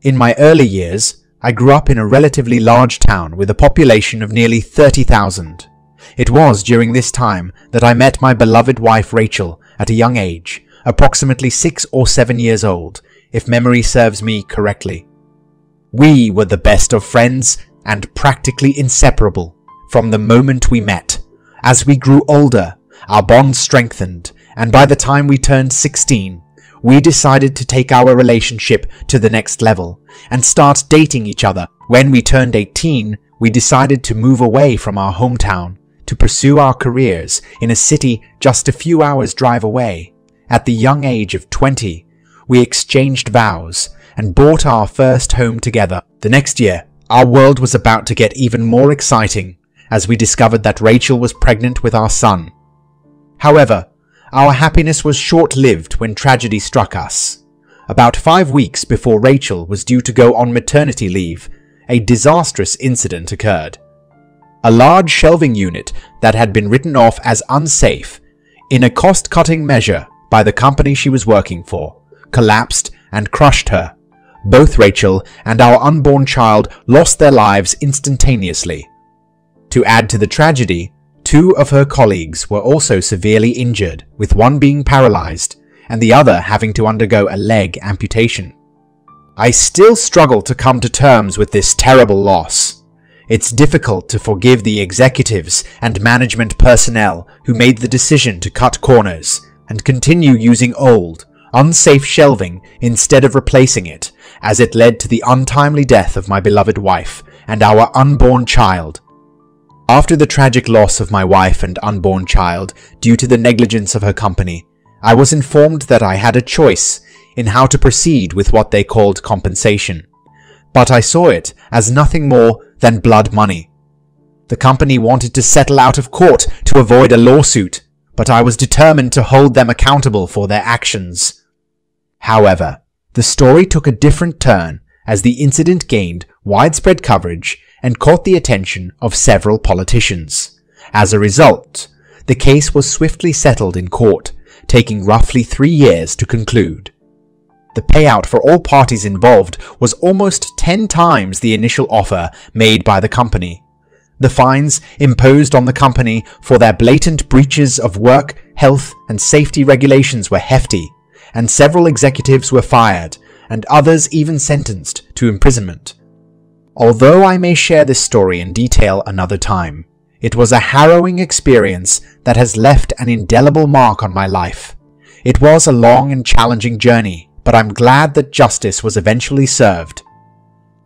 In my early years, I grew up in a relatively large town with a population of nearly 30,000. It was during this time that I met my beloved wife Rachel at a young age, approximately 6 or 7 years old, if memory serves me correctly. We were the best of friends and practically inseparable from the moment we met. As we grew older, our bond strengthened, and by the time we turned 16, we decided to take our relationship to the next level and start dating each other. When we turned 18, we decided to move away from our hometown to pursue our careers in a city just a few hours' drive away. At the young age of 20, we exchanged vows and bought our first home together. The next year, our world was about to get even more exciting as we discovered that Rachel was pregnant with our son. However, our happiness was short-lived when tragedy struck us. About 5 weeks before Rachel was due to go on maternity leave, a disastrous incident occurred. A large shelving unit that had been written off as unsafe in a cost-cutting measure by the company she was working for collapsed and crushed her. Both Rachel and our unborn child lost their lives instantaneously. To add to the tragedy, 2 of her colleagues were also severely injured, with one being paralyzed and the other having to undergo a leg amputation. I still struggle to come to terms with this terrible loss. It's difficult to forgive the executives and management personnel who made the decision to cut corners and continue using old, unsafe shelving instead of replacing it, as it led to the untimely death of my beloved wife and our unborn child. After the tragic loss of my wife and unborn child due to the negligence of her company, I was informed that I had a choice in how to proceed with what they called compensation. But I saw it as nothing more than blood money. The company wanted to settle out of court to avoid a lawsuit, but I was determined to hold them accountable for their actions. However, the story took a different turn as the incident gained widespread coverage and caught the attention of several politicians. As a result, the case was swiftly settled in court, taking roughly 3 years to conclude. The payout for all parties involved was almost 10 times the initial offer made by the company. The fines imposed on the company for their blatant breaches of work, health, and safety regulations were hefty, and several executives were fired, and others even sentenced to imprisonment. Although I may share this story in detail another time, it was a harrowing experience that has left an indelible mark on my life. It was a long and challenging journey, but I'm glad that justice was eventually served.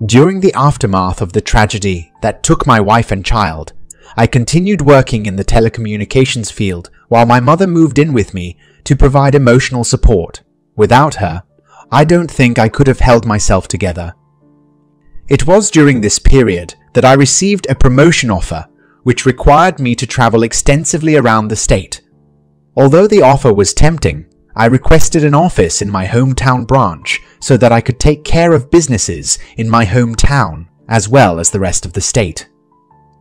During the aftermath of the tragedy that took my wife and child, I continued working in the telecommunications field while my mother moved in with me to provide emotional support. Without her, I don't think I could have held myself together. It was during this period that I received a promotion offer, which required me to travel extensively around the state. Although the offer was tempting, I requested an office in my hometown branch so that I could take care of businesses in my hometown as well as the rest of the state.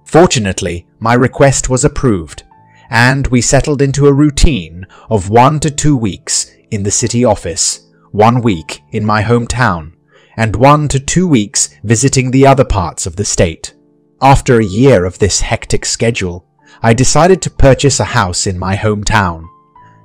Fortunately, my request was approved, and we settled into a routine of 1 to 2 weeks in the city office, 1 week in my hometown, and 1 to 2 weeks visiting the other parts of the state. After a year of this hectic schedule, I decided to purchase a house in my hometown.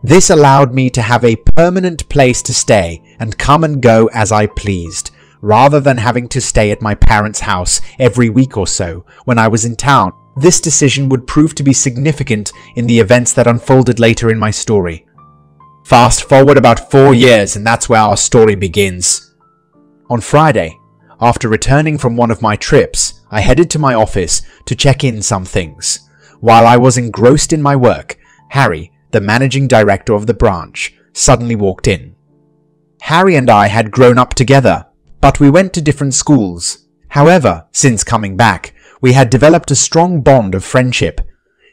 This allowed me to have a permanent place to stay and come and go as I pleased, rather than having to stay at my parents' house every week or so when I was in town. This decision would prove to be significant in the events that unfolded later in my story. Fast forward about 4 years and that's where our story begins. On Friday, after returning from one of my trips, I headed to my office to check in some things. While I was engrossed in my work, Harry, the managing director of the branch, suddenly walked in. Harry and I had grown up together, but we went to different schools. However, since coming back, we had developed a strong bond of friendship.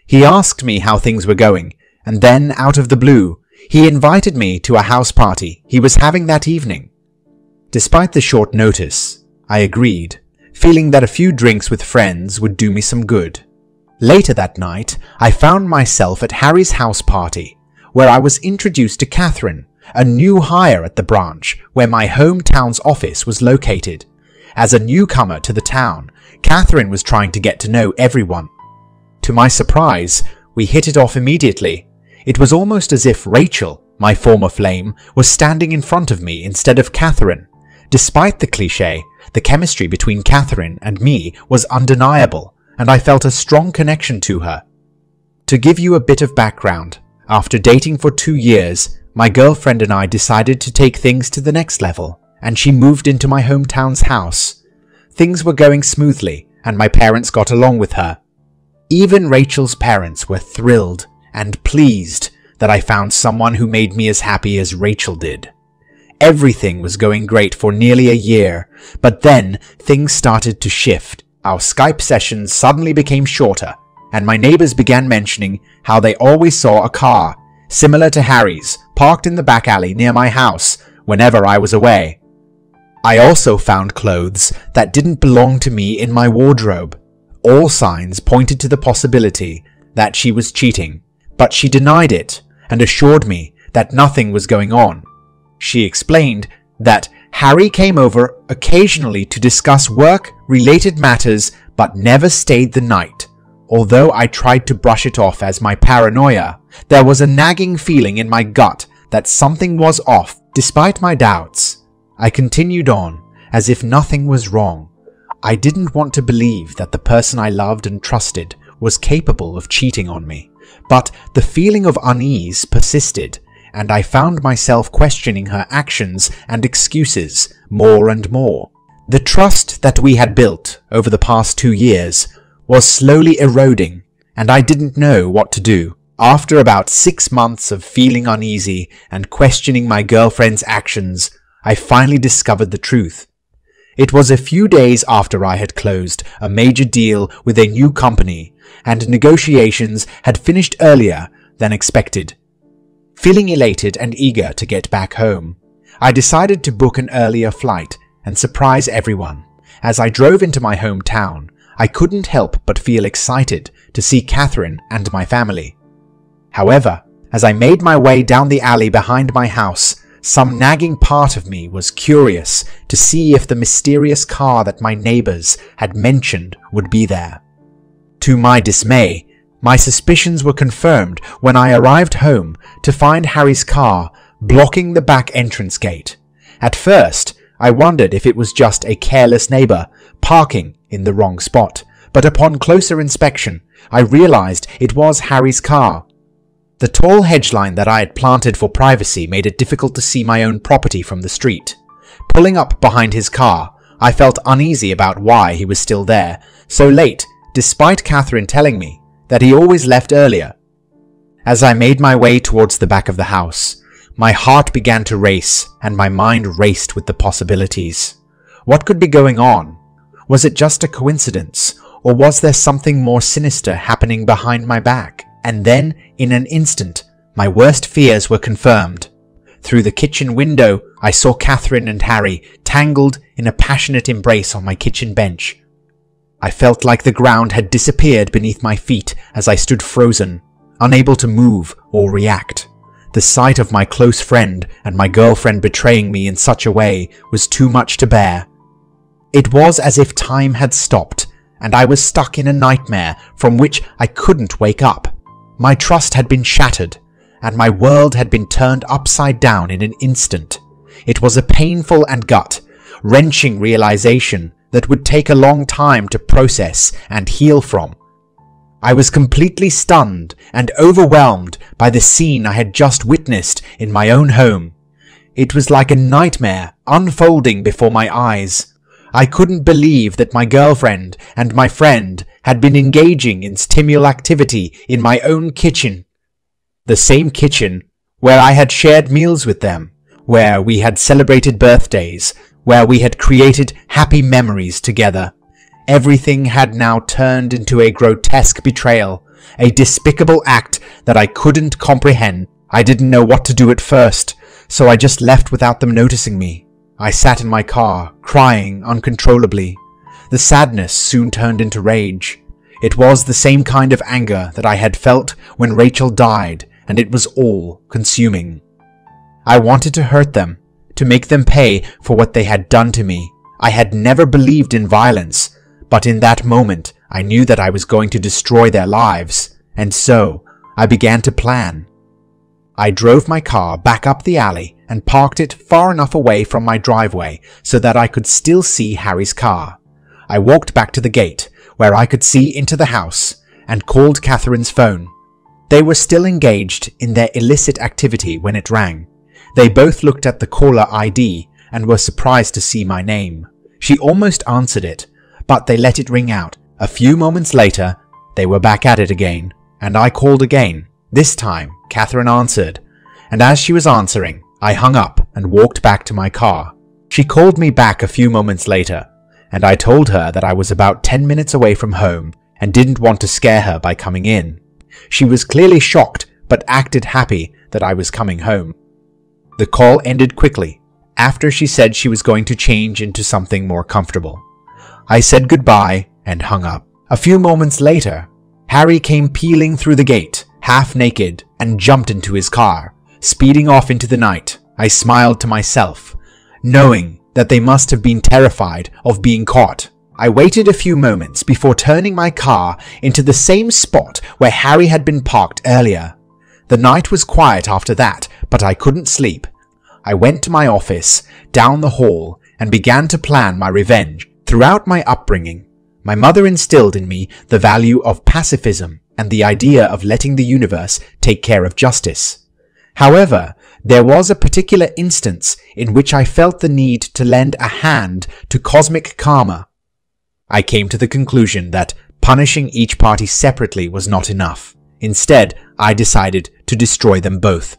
He asked me how things were going, and then, out of the blue, he invited me to a house party he was having that evening. Despite the short notice, I agreed, feeling that a few drinks with friends would do me some good. Later that night, I found myself at Harry's house party, where I was introduced to Catherine, a new hire at the branch where my hometown's office was located. As a newcomer to the town, Catherine was trying to get to know everyone. To my surprise, we hit it off immediately. It was almost as if Rachel, my former flame, was standing in front of me instead of Catherine. Despite the cliché, the chemistry between Catherine and me was undeniable, and I felt a strong connection to her. To give you a bit of background, after dating for 2 years, my girlfriend and I decided to take things to the next level, and she moved into my hometown's house. Things were going smoothly, and my parents got along with her. Even Rachel's parents were thrilled and pleased that I found someone who made me as happy as Rachel did. Everything was going great for nearly a year, but then things started to shift. Our Skype sessions suddenly became shorter, and my neighbors began mentioning how they always saw a car, similar to Harry's, parked in the back alley near my house whenever I was away. I also found clothes that didn't belong to me in my wardrobe. All signs pointed to the possibility that she was cheating, but she denied it and assured me that nothing was going on. She explained that Harry came over occasionally to discuss work-related matters but never stayed the night. Although I tried to brush it off as my paranoia, there was a nagging feeling in my gut that something was off. Despite my doubts, I continued on as if nothing was wrong. I didn't want to believe that the person I loved and trusted was capable of cheating on me, but the feeling of unease persisted, and I found myself questioning her actions and excuses more and more. The trust that we had built over the past 2 years was slowly eroding, and I didn't know what to do. After about 6 months of feeling uneasy and questioning my girlfriend's actions, I finally discovered the truth. It was a few days after I had closed a major deal with a new company, and negotiations had finished earlier than expected. Feeling elated and eager to get back home, I decided to book an earlier flight and surprise everyone. As I drove into my hometown, I couldn't help but feel excited to see Catherine and my family. However, as I made my way down the alley behind my house, some nagging part of me was curious to see if the mysterious car that my neighbors had mentioned would be there. To my dismay, my suspicions were confirmed when I arrived home to find Harry's car blocking the back entrance gate. At first, I wondered if it was just a careless neighbor parking in the wrong spot, but upon closer inspection, I realized it was Harry's car. The tall hedge line that I had planted for privacy made it difficult to see my own property from the street. Pulling up behind his car, I felt uneasy about why he was still there so late, despite Catherine telling me that he always left earlier. As I made my way towards the back of the house, my heart began to race and my mind raced with the possibilities. What could be going on? Was it just a coincidence, or was there something more sinister happening behind my back? And then, in an instant, my worst fears were confirmed. Through the kitchen window, I saw Catherine and Harry tangled in a passionate embrace on my kitchen bench. I felt like the ground had disappeared beneath my feet as I stood frozen, unable to move or react. The sight of my close friend and my girlfriend betraying me in such a way was too much to bear. It was as if time had stopped, and I was stuck in a nightmare from which I couldn't wake up. My trust had been shattered, and my world had been turned upside down in an instant. It was a painful and gut-wrenching realization that would take a long time to process and heal from. I was completely stunned and overwhelmed by the scene I had just witnessed in my own home. It was like a nightmare unfolding before my eyes. I couldn't believe that my girlfriend and my friend had been engaging in stimulatory activity in my own kitchen. The same kitchen where I had shared meals with them, where we had celebrated birthdays, where we had created happy memories together. Everything had now turned into a grotesque betrayal, a despicable act that I couldn't comprehend. I didn't know what to do at first, so I just left without them noticing me. I sat in my car, crying uncontrollably. The sadness soon turned into rage. It was the same kind of anger that I had felt when Rachel died, and it was all consuming. I wanted to hurt them, to make them pay for what they had done to me. I had never believed in violence, but in that moment I knew that I was going to destroy their lives, and so I began to plan. I drove my car back up the alley and parked it far enough away from my driveway so that I could still see Harry's car. I walked back to the gate, where I could see into the house, and called Catherine's phone. They were still engaged in their illicit activity when it rang. They both looked at the caller ID and were surprised to see my name. She almost answered it, but they let it ring out. A few moments later, they were back at it again, and I called again. This time, Catherine answered, and as she was answering, I hung up and walked back to my car. She called me back a few moments later, and I told her that I was about 10 minutes away from home and didn't want to scare her by coming in. She was clearly shocked but acted happy that I was coming home. The call ended quickly, after she said she was going to change into something more comfortable. I said goodbye and hung up. A few moments later, Harry came peeling through the gate, half naked, and jumped into his car, speeding off into the night. I smiled to myself, knowing that they must have been terrified of being caught. I waited a few moments before turning my car into the same spot where Harry had been parked earlier. The night was quiet after that, but I couldn't sleep. I went to my office, down the hall, and began to plan my revenge. Throughout my upbringing, my mother instilled in me the value of pacifism and the idea of letting the universe take care of justice. However, there was a particular instance in which I felt the need to lend a hand to cosmic karma. I came to the conclusion that punishing each party separately was not enough. Instead, I decided to destroy them both.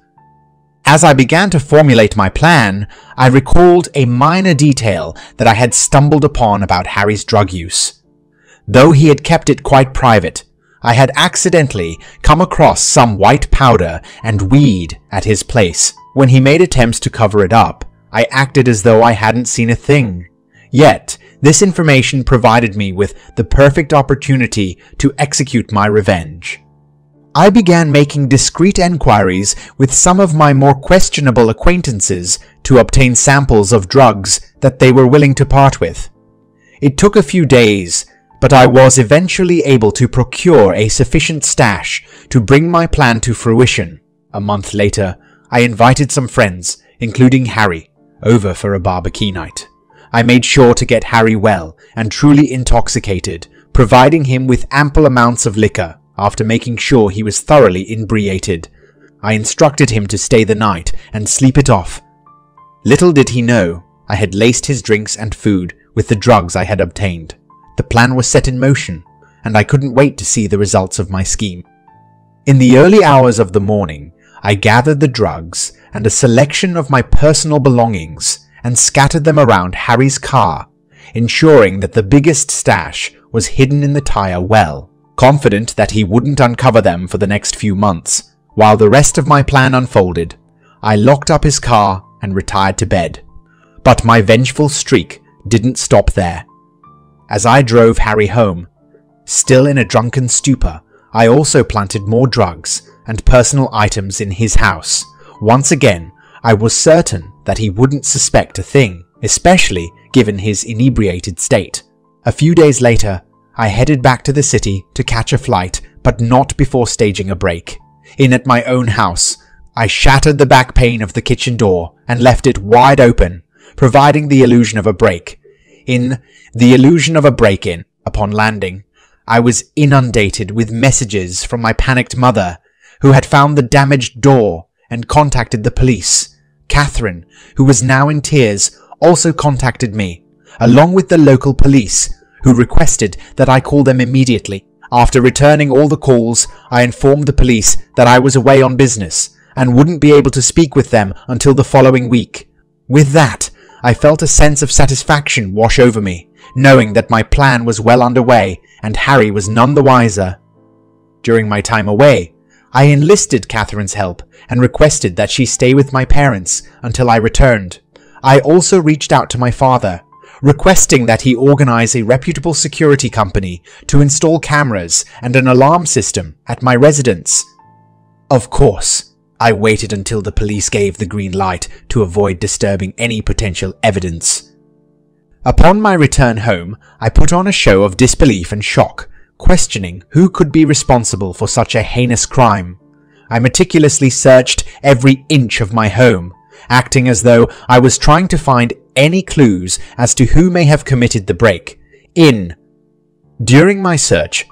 As I began to formulate my plan, I recalled a minor detail that I had stumbled upon about Harry's drug use. Though he had kept it quite private, I had accidentally come across some white powder and weed at his place. When he made attempts to cover it up, I acted as though I hadn't seen a thing. Yet, this information provided me with the perfect opportunity to execute my revenge. I began making discreet enquiries with some of my more questionable acquaintances to obtain samples of drugs that they were willing to part with. It took a few days, but I was eventually able to procure a sufficient stash to bring my plan to fruition. A month later, I invited some friends, including Harry, over for a barbecue night. I made sure to get Harry well and truly intoxicated, providing him with ample amounts of liquor. After making sure he was thoroughly inebriated, I instructed him to stay the night and sleep it off. Little did he know, I had laced his drinks and food with the drugs I had obtained. The plan was set in motion, and I couldn't wait to see the results of my scheme. In the early hours of the morning, I gathered the drugs and a selection of my personal belongings and scattered them around Harry's car, ensuring that the biggest stash was hidden in the tire well. Confident that he wouldn't uncover them for the next few months, while the rest of my plan unfolded, I locked up his car and retired to bed. But my vengeful streak didn't stop there. As I drove Harry home, still in a drunken stupor, I also planted more drugs and personal items in his house. Once again, I was certain that he wouldn't suspect a thing, especially given his inebriated state. A few days later, I headed back to the city to catch a flight, but not before staging a break. In at my own house, I shattered the back pane of the kitchen door and left it wide open, providing the illusion of a break. In the illusion of a break-in, upon landing, I was inundated with messages from my panicked mother, who had found the damaged door and contacted the police. Catherine, who was now in tears, also contacted me, along with the local police, who requested that I call them immediately. After returning all the calls, I informed the police that I was away on business and wouldn't be able to speak with them until the following week. With that, I felt a sense of satisfaction wash over me, knowing that my plan was well underway and Harry was none the wiser. During my time away, I enlisted Catherine's help and requested that she stay with my parents until I returned. I also reached out to my father, requesting that he organize a reputable security company to install cameras and an alarm system at my residence. Of course, I waited until the police gave the green light to avoid disturbing any potential evidence. Upon my return home, I put on a show of disbelief and shock, questioning who could be responsible for such a heinous crime. I meticulously searched every inch of my home, acting as though I was trying to find any clues as to who may have committed the break-in. During my search,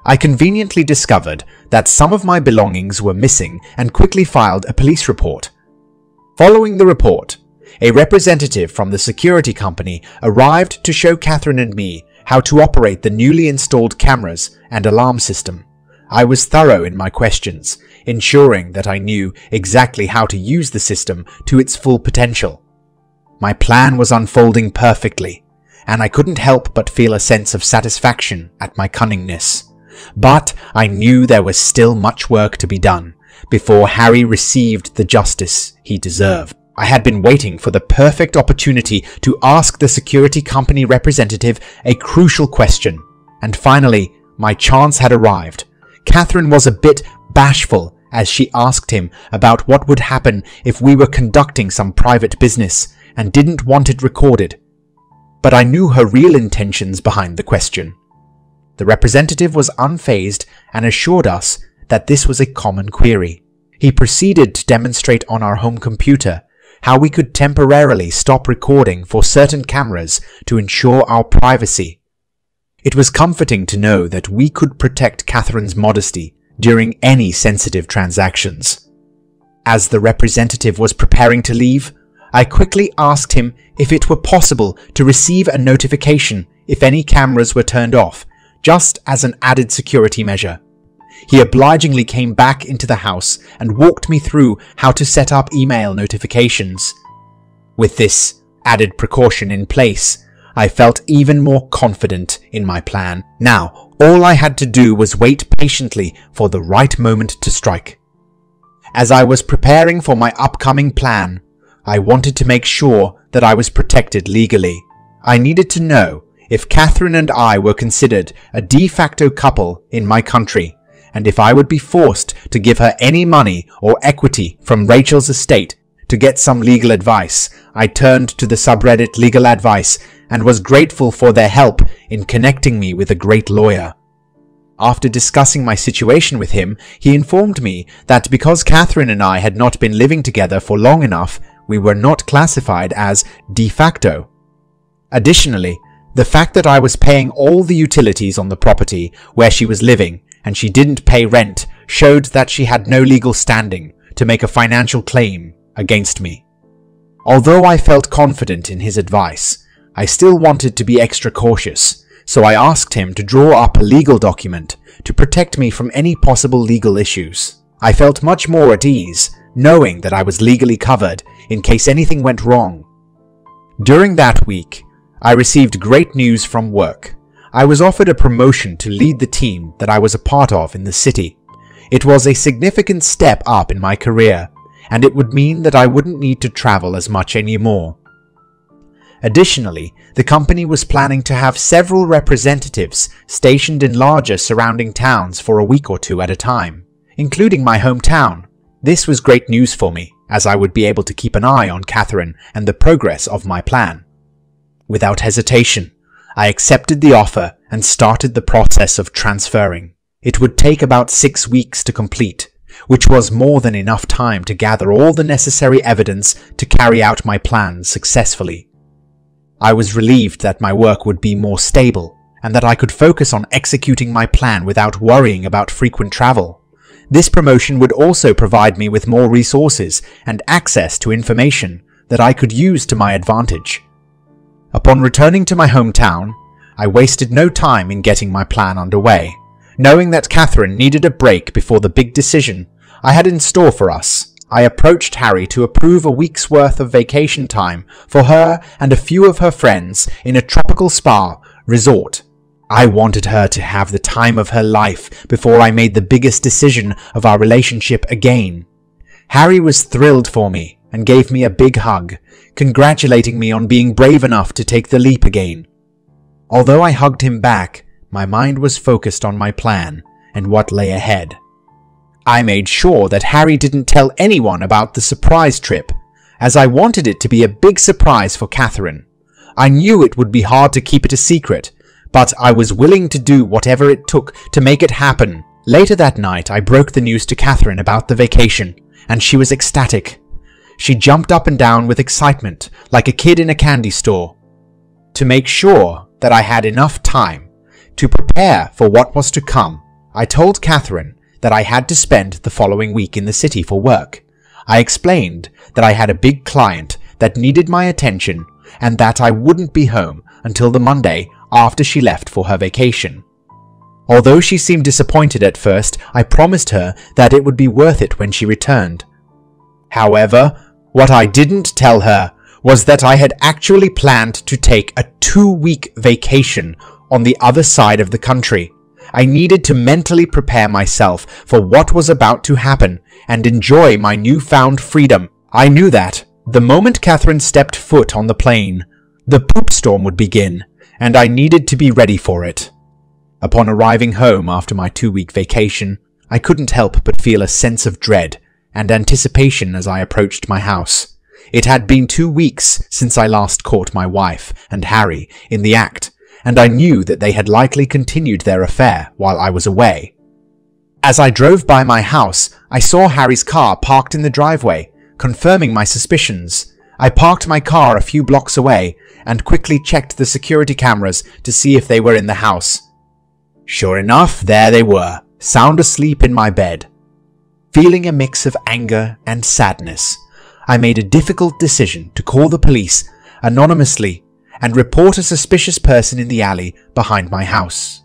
I conveniently discovered that some of my belongings were missing and quickly filed a police report. Following the report, a representative from the security company arrived to show Catherine and me how to operate the newly installed cameras and alarm system. I was thorough in my questions, ensuring that I knew exactly how to use the system to its full potential. My plan was unfolding perfectly, and I couldn't help but feel a sense of satisfaction at my cunningness. But I knew there was still much work to be done before Harry received the justice he deserved. I had been waiting for the perfect opportunity to ask the security company representative a crucial question, and finally my chance had arrived. Catherine was a bit bashful as she asked him about what would happen if we were conducting some private business and didn't want it recorded. But I knew her real intentions behind the question. The representative was unfazed and assured us that this was a common query. He proceeded to demonstrate on our home computer how we could temporarily stop recording for certain cameras to ensure our privacy. It was comforting to know that we could protect Catherine's modesty during any sensitive transactions. As the representative was preparing to leave, I quickly asked him if it were possible to receive a notification if any cameras were turned off, just as an added security measure. He obligingly came back into the house and walked me through how to set up email notifications. With this added precaution in place, I felt even more confident in my plan. Now, all I had to do was wait patiently for the right moment to strike. As I was preparing for my upcoming plan, I wanted to make sure that I was protected legally. I needed to know if Catherine and I were considered a de facto couple in my country, and if I would be forced to give her any money or equity from Rachel's estate. To get some legal advice, I turned to the subreddit Legal Advice and was grateful for their help in connecting me with a great lawyer. After discussing my situation with him, he informed me that because Catherine and I had not been living together for long enough, we were not classified as de facto. Additionally, the fact that I was paying all the utilities on the property where she was living and she didn't pay rent showed that she had no legal standing to make a financial claim against me. Although I felt confident in his advice, I still wanted to be extra cautious, so I asked him to draw up a legal document to protect me from any possible legal issues. I felt much more at ease knowing that I was legally covered in case anything went wrong. During that week, I received great news from work. I was offered a promotion to lead the team that I was a part of in the city. It was a significant step up in my career, and it would mean that I wouldn't need to travel as much anymore. Additionally, the company was planning to have several representatives stationed in larger surrounding towns for a week or two at a time, including my hometown. This was great news for me, as I would be able to keep an eye on Catherine and the progress of my plan. Without hesitation, I accepted the offer and started the process of transferring. It would take about 6 weeks to complete, which was more than enough time to gather all the necessary evidence to carry out my plans successfully. I was relieved that my work would be more stable and that I could focus on executing my plan without worrying about frequent travel. This promotion would also provide me with more resources and access to information that I could use to my advantage. Upon returning to my hometown, I wasted no time in getting my plan underway, knowing that Catherine needed a break before the big decision I had in store for us. I approached Harry to approve a week's worth of vacation time for her and a few of her friends in a tropical spa resort. I wanted her to have the time of her life before I made the biggest decision of our relationship again. Harry was thrilled for me and gave me a big hug, congratulating me on being brave enough to take the leap again. Although I hugged him back, my mind was focused on my plan and what lay ahead. I made sure that Harry didn't tell anyone about the surprise trip, as I wanted it to be a big surprise for Catherine. I knew it would be hard to keep it a secret, but I was willing to do whatever it took to make it happen. Later that night, I broke the news to Catherine about the vacation, and she was ecstatic. She jumped up and down with excitement, like a kid in a candy store. To make sure that I had enough time to prepare for what was to come, I told Catherine that I had to spend the following week in the city for work. I explained that I had a big client that needed my attention and that I wouldn't be home until the Monday after she left for her vacation. Although she seemed disappointed at first, I promised her that it would be worth it when she returned. However, what I didn't tell her was that I had actually planned to take a 2-week vacation on the other side of the country. I needed to mentally prepare myself for what was about to happen and enjoy my newfound freedom. I knew that the moment Catherine stepped foot on the plane, the poop storm would begin, and I needed to be ready for it. Upon arriving home after my 2-week vacation, I couldn't help but feel a sense of dread and anticipation as I approached my house. It had been 2 weeks since I last caught my wife and Harry in the act, and I knew that they had likely continued their affair while I was away. As I drove by my house, I saw Harry's car parked in the driveway, confirming my suspicions. I parked my car a few blocks away and quickly checked the security cameras to see if they were in the house. Sure enough, there they were, sound asleep in my bed. Feeling a mix of anger and sadness, I made a difficult decision to call the police anonymously and report a suspicious person in the alley behind my house.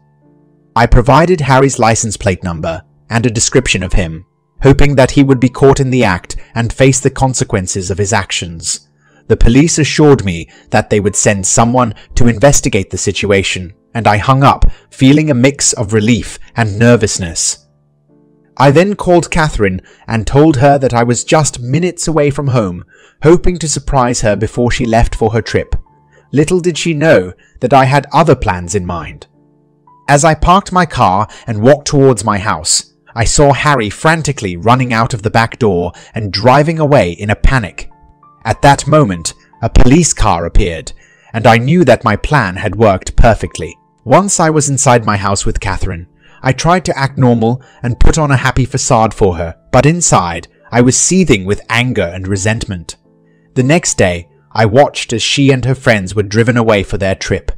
I provided Harry's license plate number and a description of him, hoping that he would be caught in the act and face the consequences of his actions. The police assured me that they would send someone to investigate the situation, and I hung up, feeling a mix of relief and nervousness. I then called Catherine and told her that I was just minutes away from home, hoping to surprise her before she left for her trip. Little did she know that I had other plans in mind. As I parked my car and walked towards my house, I saw Harry frantically running out of the back door and driving away in a panic. At that moment, a police car appeared, and I knew that my plan had worked perfectly. Once I was inside my house with Catherine, I tried to act normal and put on a happy facade for her, but inside, I was seething with anger and resentment. The next day, I watched as she and her friends were driven away for their trip,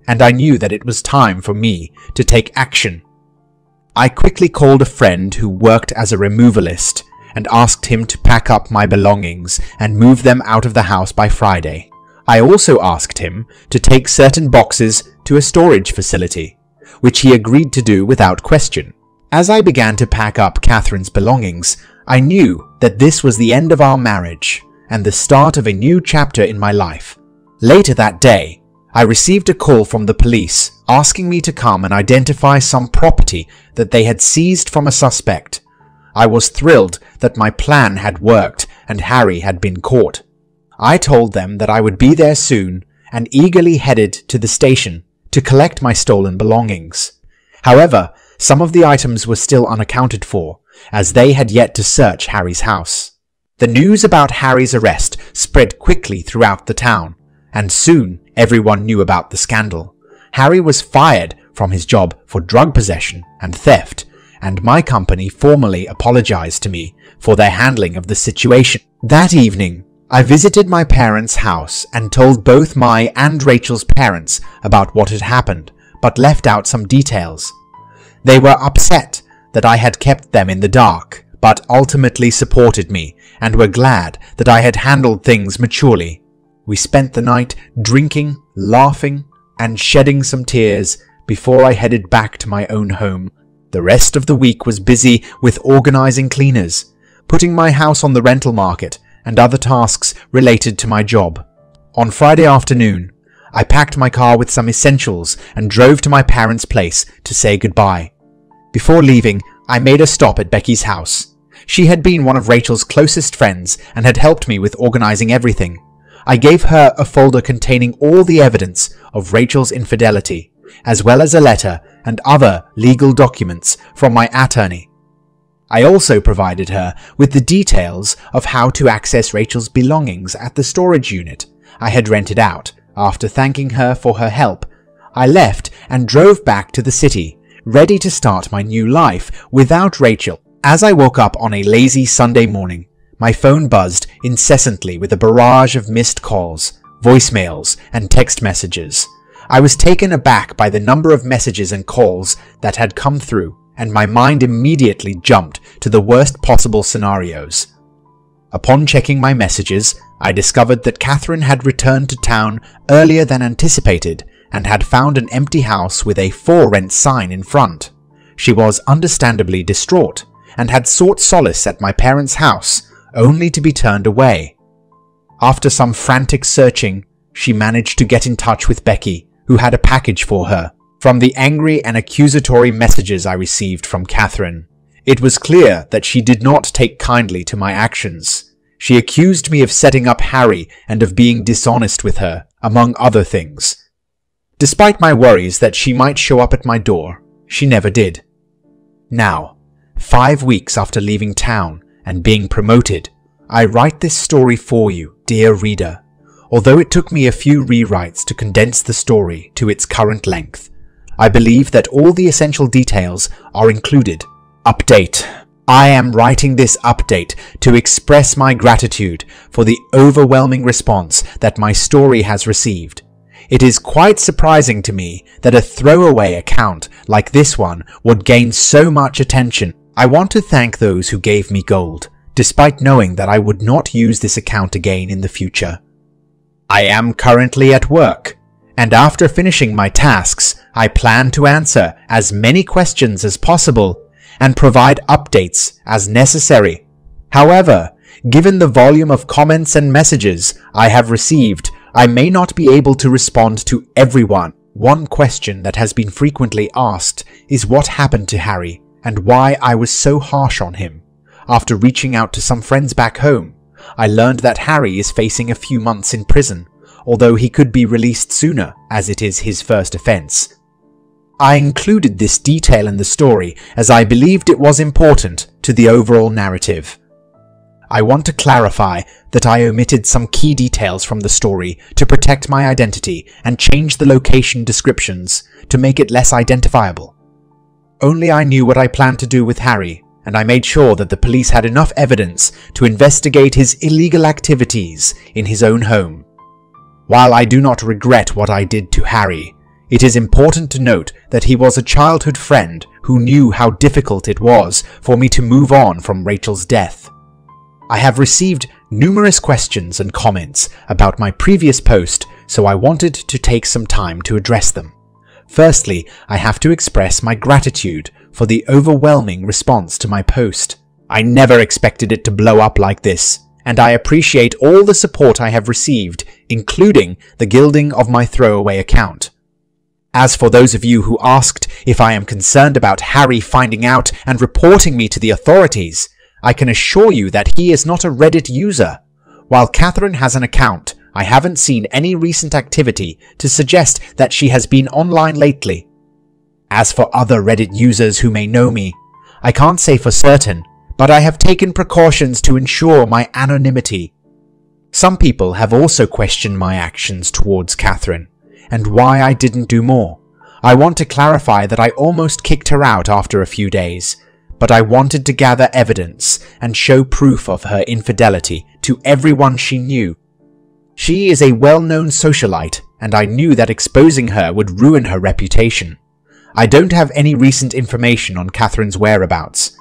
and I knew that it was time for me to take action. I quickly called a friend who worked as a removalist and asked him to pack up my belongings and move them out of the house by Friday. I also asked him to take certain boxes to a storage facility, which he agreed to do without question. As I began to pack up Catherine's belongings, I knew that this was the end of our marriage and the start of a new chapter in my life. Later that day, I received a call from the police asking me to come and identify some property that they had seized from a suspect. I was thrilled that my plan had worked and Harry had been caught. I told them that I would be there soon and eagerly headed to the station to collect my stolen belongings. However, some of the items were still unaccounted for, as they had yet to search Harry's house. The news about Harry's arrest spread quickly throughout the town, and soon everyone knew about the scandal. Harry was fired from his job for drug possession and theft, and my company formally apologized to me for their handling of the situation. That evening, I visited my parents' house and told both my and Rachel's parents about what had happened, but left out some details. They were upset that I had kept them in the dark, but ultimately supported me and were glad that I had handled things maturely. We spent the night drinking, laughing, and shedding some tears before I headed back to my own home. The rest of the week was busy with organizing cleaners, putting my house on the rental market, and other tasks related to my job. On Friday afternoon, I packed my car with some essentials and drove to my parents' place to say goodbye. Before leaving, I made a stop at Becky's house. She had been one of Rachel's closest friends and had helped me with organizing everything. I gave her a folder containing all the evidence of Rachel's infidelity, as well as a letter and other legal documents from my attorney. I also provided her with the details of how to access Rachel's belongings at the storage unit I had rented out After thanking her for her help, I left and drove back to the city, ready to start my new life without Rachel. As I woke up on a lazy Sunday morning, my phone buzzed incessantly with a barrage of missed calls, voicemails, and text messages. I was taken aback by the number of messages and calls that had come through, and my mind immediately jumped to the worst possible scenarios. Upon checking my messages, I discovered that Catherine had returned to town earlier than anticipated and had found an empty house with a for rent sign in front. She was understandably distraught and had sought solace at my parents' house, only to be turned away. After some frantic searching, she managed to get in touch with Becky, who had a package for her. From the angry and accusatory messages I received from Catherine, it was clear that she did not take kindly to my actions. She accused me of setting up Harry and of being dishonest with her, among other things. Despite my worries that she might show up at my door, she never did. Now, 5 weeks after leaving town and being promoted, I write this story for you, dear reader, although it took me a few rewrites to condense the story to its current length. I believe that all the essential details are included. Update. I am writing this update to express my gratitude for the overwhelming response that my story has received. It is quite surprising to me that a throwaway account like this one would gain so much attention. I want to thank those who gave me gold, despite knowing that I would not use this account again in the future. I am currently at work, and after finishing my tasks, I plan to answer as many questions as possible and provide updates as necessary. However, given the volume of comments and messages I have received, I may not be able to respond to everyone. One question that has been frequently asked is what happened to Harry and why I was so harsh on him. After reaching out to some friends back home, I learned that Harry is facing a few months in prison, although he could be released sooner as it is his first offense. I included this detail in the story as I believed it was important to the overall narrative. I want to clarify that I omitted some key details from the story to protect my identity and change the location descriptions to make it less identifiable. Only I knew what I planned to do with Harry, and I made sure that the police had enough evidence to investigate his illegal activities in his own home. While I do not regret what I did to Harry, it is important to note that he was a childhood friend who knew how difficult it was for me to move on from Rachel's death. I have received numerous questions and comments about my previous post, so I wanted to take some time to address them. Firstly, I have to express my gratitude for the overwhelming response to my post. I never expected it to blow up like this, and I appreciate all the support I have received, including the gilding of my throwaway account. As for those of you who asked if I am concerned about Harry finding out and reporting me to the authorities, I can assure you that he is not a Reddit user. While Catherine has an account, I haven't seen any recent activity to suggest that she has been online lately. As for other Reddit users who may know me, I can't say for certain, but I have taken precautions to ensure my anonymity. Some people have also questioned my actions towards Catherine, and why I didn't do more. I want to clarify that I almost kicked her out after a few days, but I wanted to gather evidence and show proof of her infidelity to everyone she knew. She is a well-known socialite, and I knew that exposing her would ruin her reputation. I don't have any recent information on Catherine's whereabouts,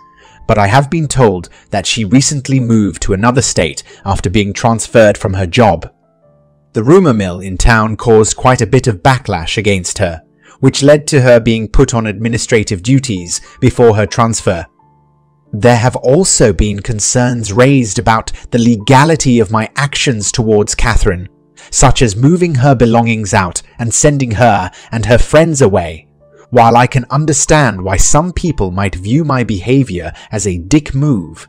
but I have been told that she recently moved to another state after being transferred from her job. The rumor mill in town caused quite a bit of backlash against her, which led to her being put on administrative duties before her transfer. There have also been concerns raised about the legality of my actions towards Catherine, such as moving her belongings out and sending her and her friends away. While I can understand why some people might view my behavior as a dick move,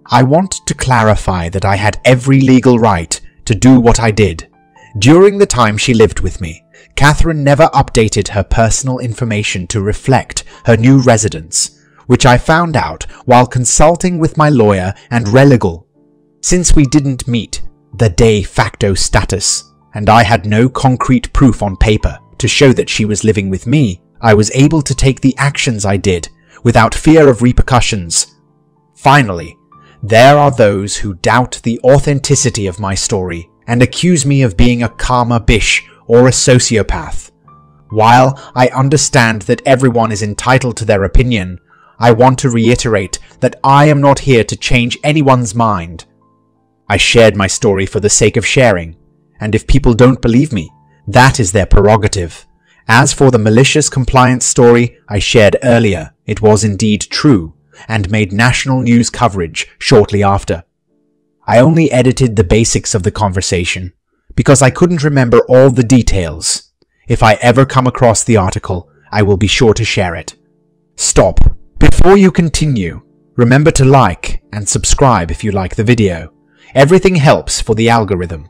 I want to clarify that I had every legal right to do what I did. During the time she lived with me, Catherine never updated her personal information to reflect her new residence, which I found out while consulting with my lawyer and Religal. Since we didn't meet the de facto status, and I had no concrete proof on paper to show that she was living with me, I was able to take the actions I did without fear of repercussions. Finally, there are those who doubt the authenticity of my story and accuse me of being a karma bish or a sociopath. While I understand that everyone is entitled to their opinion, I want to reiterate that I am not here to change anyone's mind. I shared my story for the sake of sharing, and if people don't believe me, that is their prerogative. As for the malicious compliance story I shared earlier, it was indeed true and made national news coverage shortly after. I only edited the basics of the conversation because I couldn't remember all the details. If I ever come across the article, I will be sure to share it. Stop. Before you continue, remember to like and subscribe if you like the video. Everything helps for the algorithm.